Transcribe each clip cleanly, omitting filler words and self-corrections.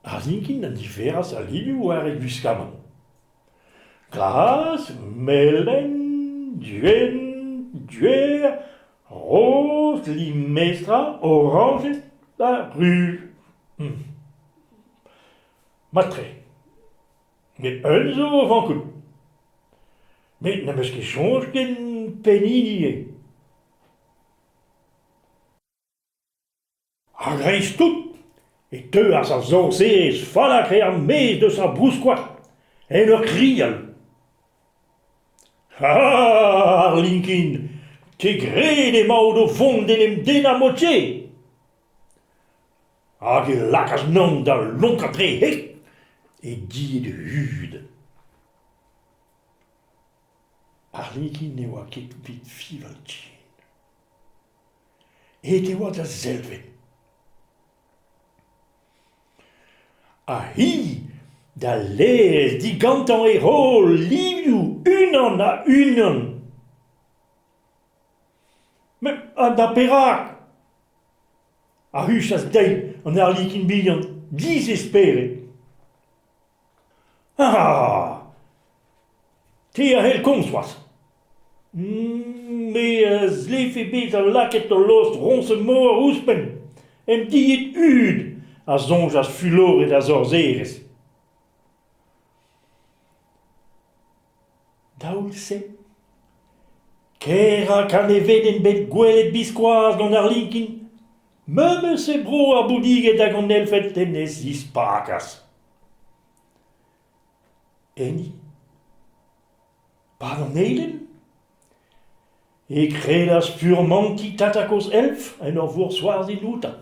Ar linkin an diferas a liu ar e guskaman. Glas, melen, duen, duer, rose, limestra, orange, a rue. Matre. Met un zo van koe. Met na meus ket soñj ken penini. A greiz tout. Et teu a sa zorzez falak e ar mez de sa brouskoat. En ur krial. Ar linkin, te gred emaout o vont en em den a motier. Hag e lakas non da lonkatre hek. Et die de hud. Ar linkin ne oa ket vit fival tien. Et e oa da zelvet. A hi, da lez di gantan e rol livioù unan a unan. Me an da perak. A huch as dei an ar likin bihan disespere. Te a hel komsoas. Me zlefe bet a laket o lost ronse moa ouspen. Em diet ud. A zonj as fuloret a zorzerez. Daoul se. Kera kan e veden bet gwelet biskoaz gant ar linkin. Meme se bro a boudiget hag an elfet tenez ispakas. Eni. Pad an eilen? E kredas purmanti tatakos elf en ur vour soaz in outa.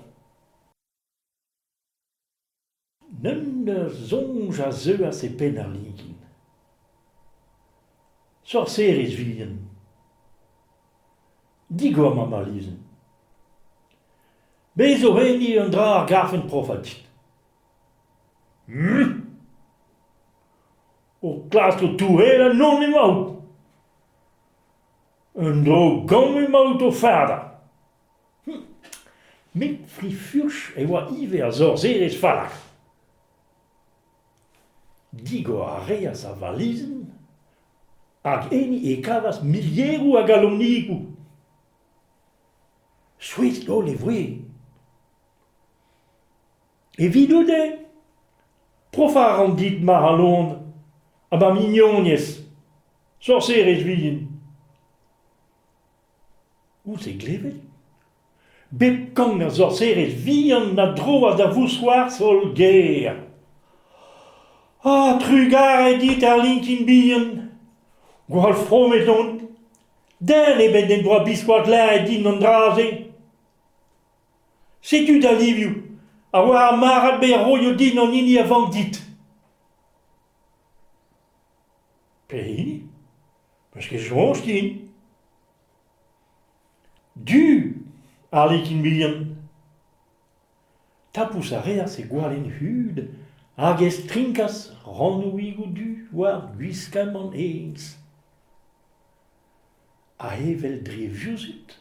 N'eun zonj a zeu a se pen ar linkin. Sorcerez vihan. Digo ma malizen. Bezo heni un dra ar garfen profatit. O klas o touhela non emaout. Un dro gant emaout o fada. Met frifurch e oa ive a zorzerez falak. Digo a reas a valizen, hag eni e kavas milierou a galonikou. Souez do le vwe. E vido de? Profar an dit ma a Lond, a ma mignoniez, sorcerez vihan. Ou se glevet? Bep kang a sorcerez vihan na dro a da voussoar sol ger. Trugar e dit ar linkin bihan. Gwal fromet on. Den e bet den doa biskoat la e din an draze. Setu da livioù. A oa ar marat be roio din an ini avant dit. Pe hini? Peus ket soñj din. Du ar linkin bihan. Tapous a reas e gwalen hud. Hag ez trinkas ranouigou du war guiskaman eins. A evel dreviouzut.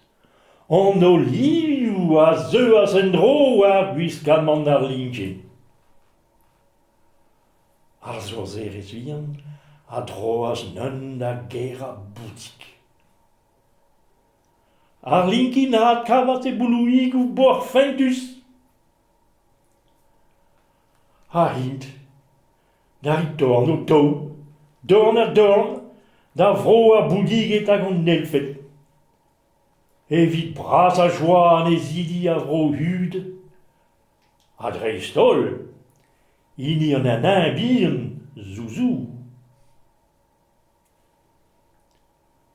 An o livioù a zeu as en dro war guiskaman ar linkin. Ar zorzerez vihan a dro as n'eun da ger a boutik. Ar linkin a kavat e boulouigou bor fentus. Ha hint, da rit dorn o tou, dorn a dorn, da vro a boudiget hag an elfet. Evit bras a joa an e zidi a vro hud. A dreiz tol, ini an anin bihan, zouzou.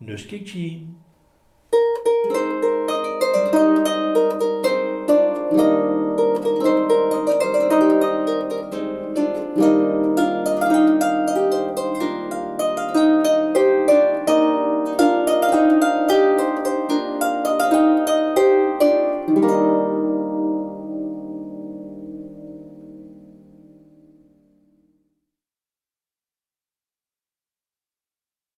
Neus ket ken.